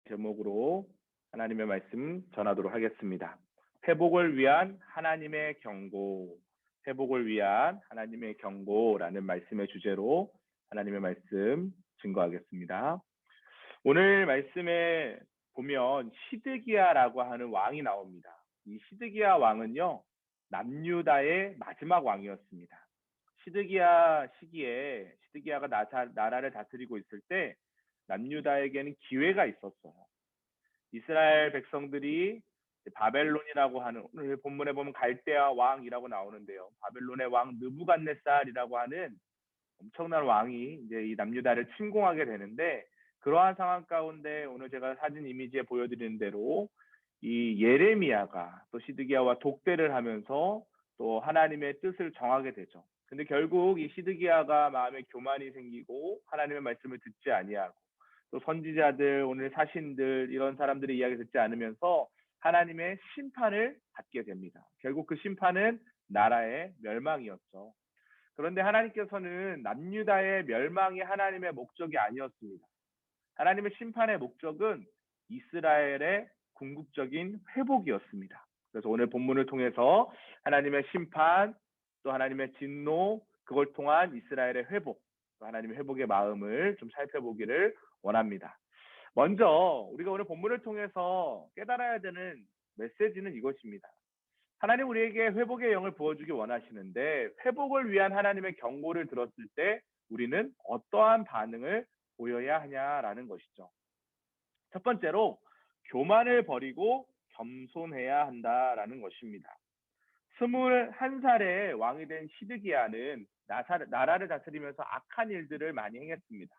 제목으로 하나님의 말씀 전하도록 하겠습니다. 회복을 위한 하나님의 경고, 회복을 위한 하나님의 경고라는 말씀의 주제로 하나님의 말씀 증거하겠습니다. 오늘 말씀에 보면 시드기야라고 하는 왕이 나옵니다. 이 시드기야 왕은요, 남유다의 마지막 왕이었습니다. 시드기야 시기에 시드기야가 나라를 다스리고 있을 때 남유다에게는 기회가 있었어요. 이스라엘 백성들이 바벨론이라고 하는, 오늘 본문에 보면 갈대아 왕이라고 나오는데요. 바벨론의 왕 느부갓네살이라고 하는 엄청난 왕이 이제 이 남유다를 침공하게 되는데, 그러한 상황 가운데 오늘 제가 사진 이미지에 보여드리는 대로 이 예레미야가 또 시드기야와 독대를 하면서 또 하나님의 뜻을 정하게 되죠. 근데 결국 이 시드기야가 마음에 교만이 생기고 하나님의 말씀을 듣지 아니하고, 또 선지자들, 오늘 사신들, 이런 사람들의 이야기 듣지 않으면서 하나님의 심판을 받게 됩니다. 결국 그 심판은 나라의 멸망이었죠. 그런데 하나님께서는 남유다의 멸망이 하나님의 목적이 아니었습니다. 하나님의 심판의 목적은 이스라엘의 궁극적인 회복이었습니다. 그래서 오늘 본문을 통해서 하나님의 심판, 또 하나님의 진노, 그걸 통한 이스라엘의 회복, 또 하나님의 회복의 마음을 좀 살펴보기를 원합니다. 먼저 우리가 오늘 본문을 통해서 깨달아야 되는 메시지는 이것입니다. 하나님 우리에게 회복의 영을 부어주기 원하시는데, 회복을 위한 하나님의 경고를 들었을 때 우리는 어떠한 반응을 보여야 하냐라는 것이죠. 첫 번째로 교만을 버리고 겸손해야 한다라는 것입니다. 21살에 왕이 된 시드기야는 나라를 다스리면서 악한 일들을 많이 행했습니다.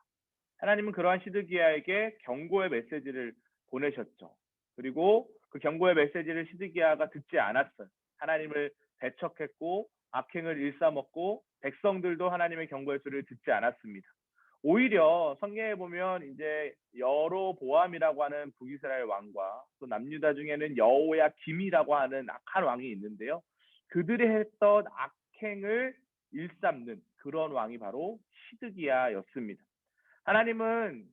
하나님은 그러한 시드기야에게 경고의 메시지를 보내셨죠. 그리고 그 경고의 메시지를 시드기야가 듣지 않았어요. 하나님을 배척했고 악행을 일삼았고, 백성들도 하나님의 경고의 소리를 듣지 않았습니다. 오히려 성경에 보면 이제 여로보암이라고 하는 북이스라엘 왕과 또 남유다 중에는 여호야김이라고 하는 악한 왕이 있는데요. 그들이 했던 악행을 일삼는 그런 왕이 바로 시드기야였습니다. 하나님은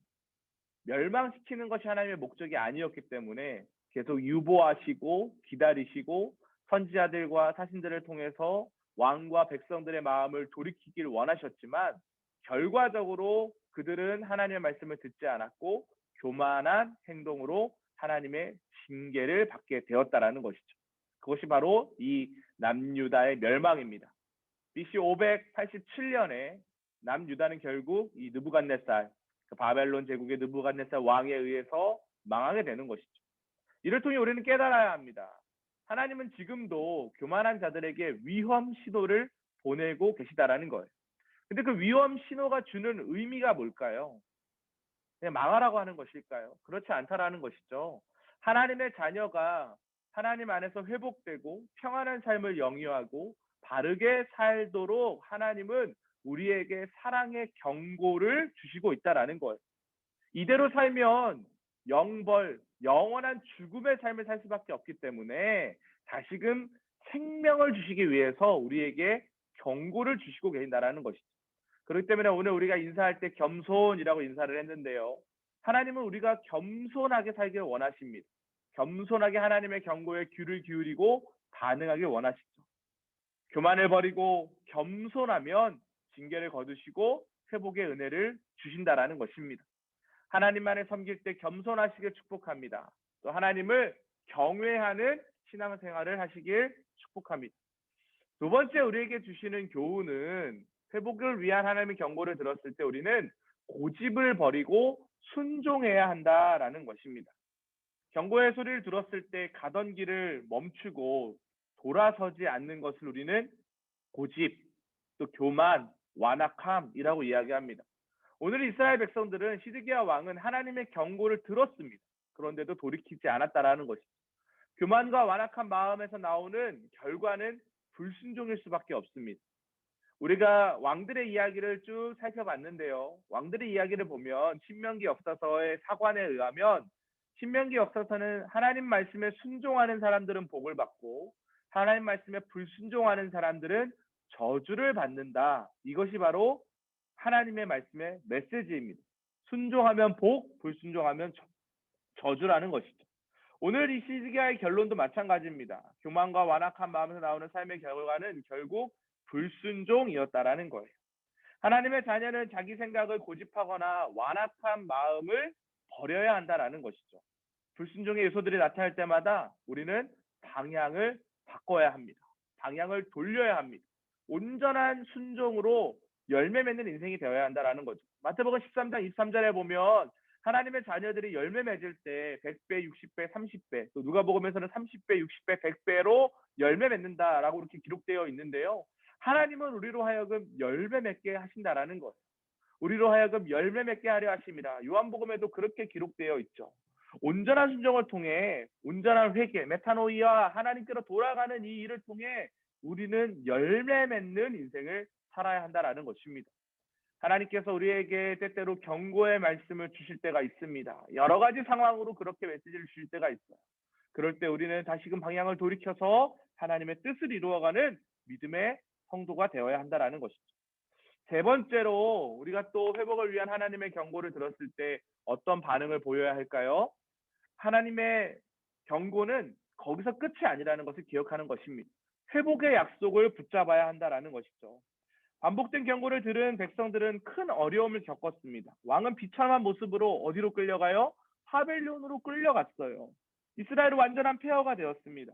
멸망시키는 것이 하나님의 목적이 아니었기 때문에 계속 유보하시고 기다리시고 선지자들과 사신들을 통해서 왕과 백성들의 마음을 돌이키길 원하셨지만, 결과적으로 그들은 하나님의 말씀을 듣지 않았고 교만한 행동으로 하나님의 징계를 받게 되었다라는 것이죠. 그것이 바로 이 남유다의 멸망입니다. BC 587년에 남유다는 결국 이 느부갓네살, 바벨론 제국의 느부갓네살 왕에 의해서 망하게 되는 것이죠. 이를 통해 우리는 깨달아야 합니다. 하나님은 지금도 교만한 자들에게 위험 신호를 보내고 계시다라는 거예요. 근데 그 위험 신호가 주는 의미가 뭘까요? 그냥 망하라고 하는 것일까요? 그렇지 않다라는 것이죠. 하나님의 자녀가 하나님 안에서 회복되고 평안한 삶을 영위하고 바르게 살도록 하나님은 우리에게 사랑의 경고를 주시고 있다라는 거예요. 이대로 살면 영벌, 영원한 죽음의 삶을 살 수밖에 없기 때문에 다시금 생명을 주시기 위해서 우리에게 경고를 주시고 계신다라는 것이죠. 그렇기 때문에 오늘 우리가 인사할 때 겸손이라고 인사를 했는데요. 하나님은 우리가 겸손하게 살기를 원하십니다. 겸손하게 하나님의 경고에 귀를 기울이고 반응하길 원하시죠. 교만을 버리고 겸손하면 징계를 거두시고 회복의 은혜를 주신다라는 것입니다. 하나님만을 섬길 때 겸손하시길 축복합니다. 또 하나님을 경외하는 신앙생활을 하시길 축복합니다. 두 번째 우리에게 주시는 교훈은, 회복을 위한 하나님의 경고를 들었을 때 우리는 고집을 버리고 순종해야 한다라는 것입니다. 경고의 소리를 들었을 때 가던 길을 멈추고 돌아서지 않는 것을 우리는 고집, 또 교만, 완악함이라고 이야기합니다. 오늘 이스라엘 백성들은 시드기야 왕은 하나님의 경고를 들었습니다. 그런데도 돌이키지 않았다라는 것이죠. 교만과 완악한 마음에서 나오는 결과는 불순종일 수밖에 없습니다. 우리가 왕들의 이야기를 쭉 살펴봤는데요. 왕들의 이야기를 보면 신명기 역사서의 사관에 의하면, 신명기 역사서는 하나님 말씀에 순종하는 사람들은 복을 받고 하나님 말씀에 불순종하는 사람들은 저주를 받는다. 이것이 바로 하나님의 말씀의 메시지입니다. 순종하면 복, 불순종하면 저주라는 것이죠. 오늘 이 시기의 결론도 마찬가지입니다. 교만과 완악한 마음에서 나오는 삶의 결과는 결국 불순종이었다라는 거예요. 하나님의 자녀는 자기 생각을 고집하거나 완악한 마음을 버려야 한다라는 것이죠. 불순종의 요소들이 나타날 때마다 우리는 방향을 바꿔야 합니다. 방향을 돌려야 합니다. 온전한 순종으로 열매 맺는 인생이 되어야 한다라는 거죠. 마태복음 13장 23절에 보면 하나님의 자녀들이 열매 맺을 때 100배, 60배, 30배, 또 누가복음에서는 30배, 60배, 100배로 열매 맺는다라고 이렇게 기록되어 있는데요. 하나님은 우리로 하여금 열매 맺게 하신다라는 것. 우리로 하여금 열매 맺게 하려 하십니다. 요한복음에도 그렇게 기록되어 있죠. 온전한 순종을 통해 온전한 회개, 메타노이와 하나님께로 돌아가는 이 일을 통해 우리는 열매 맺는 인생을 살아야 한다라는 것입니다. 하나님께서 우리에게 때때로 경고의 말씀을 주실 때가 있습니다. 여러 가지 상황으로 그렇게 메시지를 주실 때가 있어요. 그럴 때 우리는 다시금 방향을 돌이켜서 하나님의 뜻을 이루어가는 믿음의 성도가 되어야 한다라는 것이죠. 세 번째로 우리가 또 회복을 위한 하나님의 경고를 들었을 때 어떤 반응을 보여야 할까요? 하나님의 경고는 거기서 끝이 아니라는 것을 기억하는 것입니다. 회복의 약속을 붙잡아야 한다라는 것이죠. 반복된 경고를 들은 백성들은 큰 어려움을 겪었습니다. 왕은 비참한 모습으로 어디로 끌려가요? 바벨론으로 끌려갔어요. 이스라엘은 완전한 폐허가 되었습니다.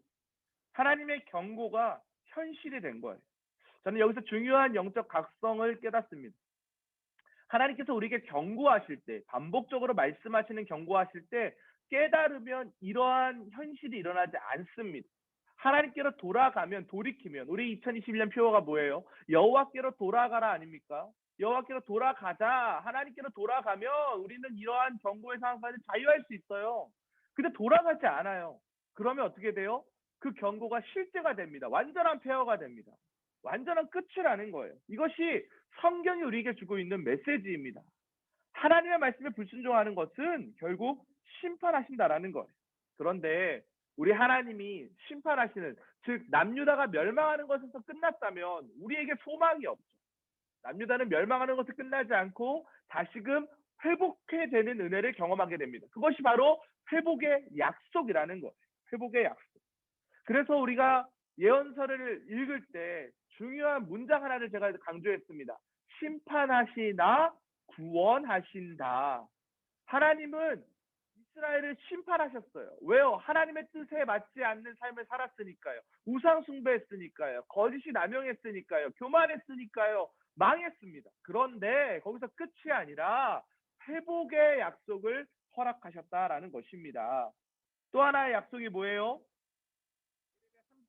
하나님의 경고가 현실이 된 거예요. 저는 여기서 중요한 영적 각성을 깨닫습니다. 하나님께서 우리에게 경고하실 때, 반복적으로 말씀하시는 경고하실 때 깨달으면 이러한 현실이 일어나지 않습니다. 하나님께로 돌아가면, 돌이키면, 우리 2021년 표어가 뭐예요? 여호와께로 돌아가라 아닙니까? 여호와께로 돌아가자. 하나님께로 돌아가면 우리는 이러한 경고의 상황까지 자유할 수 있어요. 근데 돌아가지 않아요. 그러면 어떻게 돼요? 그 경고가 실제가 됩니다. 완전한 폐허가 됩니다. 완전한 끝이라는 거예요. 이것이 성경이 우리에게 주고 있는 메시지입니다. 하나님의 말씀에 불순종하는 것은 결국 심판하신다라는 거예요. 그런데 우리 하나님이 심판하시는, 즉 남유다가 멸망하는 것에서 끝났다면 우리에게 소망이 없죠. 남유다는 멸망하는 것에 끝나지 않고 다시금 회복해 되는 은혜를 경험하게 됩니다. 그것이 바로 회복의 약속이라는 거예요. 회복의 약속. 그래서 우리가 예언서를 읽을 때 중요한 문장 하나를 제가 강조했습니다. 심판하시나 구원하신다. 하나님은 이스라엘을 심판하셨어요. 왜요? 하나님의 뜻에 맞지 않는 삶을 살았으니까요. 우상 숭배했으니까요. 거짓이 남용했으니까요. 교만했으니까요. 망했습니다. 그런데 거기서 끝이 아니라 회복의 약속을 허락하셨다라는 것입니다. 또 하나의 약속이 뭐예요?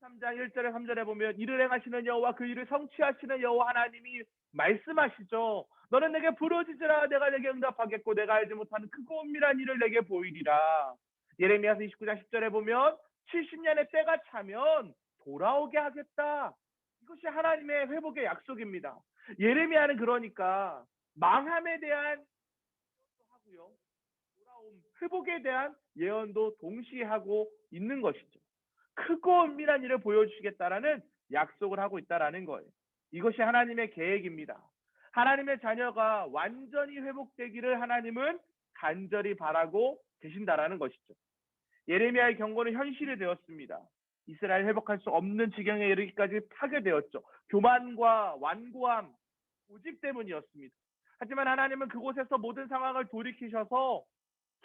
3장 1절에 3절에 보면 이를 행하시는 여호와 그 일을 성취하시는 여호와 하나님이 말씀하시죠. 너는 내게 부르짖으라 내가 내게 응답하겠고 내가 알지 못하는 크고 은밀한 일을 내게 보이리라. 예레미야서 29장 10절에 보면 70년의 때가 차면 돌아오게 하겠다. 이것이 하나님의 회복의 약속입니다. 예레미야는 그러니까 망함에 대한 예언도 하고요. 돌아옴, 회복에 대한 예언도 동시에 하고 있는 것이죠. 크고 은밀한 일을 보여주시겠다라는 약속을 하고 있다라는 거예요. 이것이 하나님의 계획입니다. 하나님의 자녀가 완전히 회복되기를 하나님은 간절히 바라고 계신다라는 것이죠. 예레미야의 경고는 현실이 되었습니다. 이스라엘 회복할 수 없는 지경에 이르기까지 파괴되었죠. 교만과 완고함, 고집 때문이었습니다. 하지만 하나님은 그곳에서 모든 상황을 돌이키셔서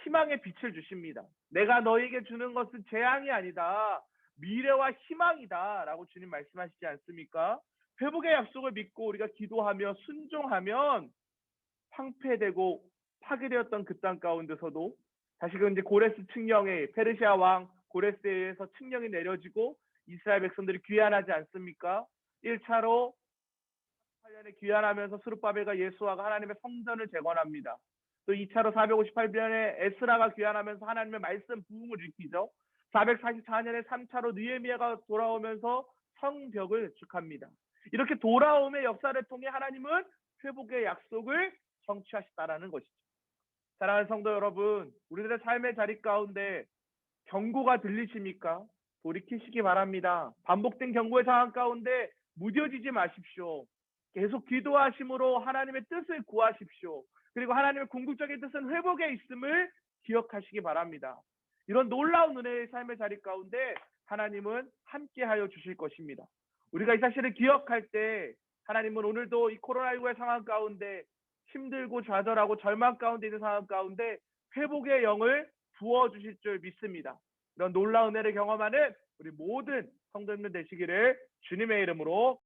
희망의 빛을 주십니다. 내가 너에게 주는 것은 재앙이 아니다. 미래와 희망이다 라고 주님 말씀하시지 않습니까? 회복의 약속을 믿고 우리가 기도하며 순종하면 황폐되고 파괴되었던 그 땅 가운데서도 다시금 이제 고레스 칙령의 페르시아 왕 고레스에서 칙령이 내려지고 이스라엘 백성들이 귀환하지 않습니까? 1차로 8년에 귀환하면서 스룹바벨과 예수아가 하나님의 성전을 재건합니다. 또 2차로 458년에 에스라가 귀환하면서 하나님의 말씀 부흥을 일으키죠. 444년에 3차로 느헤미야가 돌아오면서 성벽을 축합니다. 이렇게 돌아옴의 역사를 통해 하나님은 회복의 약속을 성취하셨다라는 것이죠. 사랑하는 성도 여러분, 우리들의 삶의 자리 가운데 경고가 들리십니까? 돌이키시기 바랍니다. 반복된 경고의 상황 가운데 무뎌지지 마십시오. 계속 기도하심으로 하나님의 뜻을 구하십시오. 그리고 하나님의 궁극적인 뜻은 회복에 있음을 기억하시기 바랍니다. 이런 놀라운 은혜의 삶의 자리 가운데 하나님은 함께하여 주실 것입니다. 우리가 이 사실을 기억할 때 하나님은 오늘도 이 코로나19의 상황 가운데 힘들고 좌절하고 절망 가운데 있는 상황 가운데 회복의 영을 부어주실 줄 믿습니다. 이런 놀라운 은혜를 경험하는 우리 모든 성도님들 되시기를 주님의 이름으로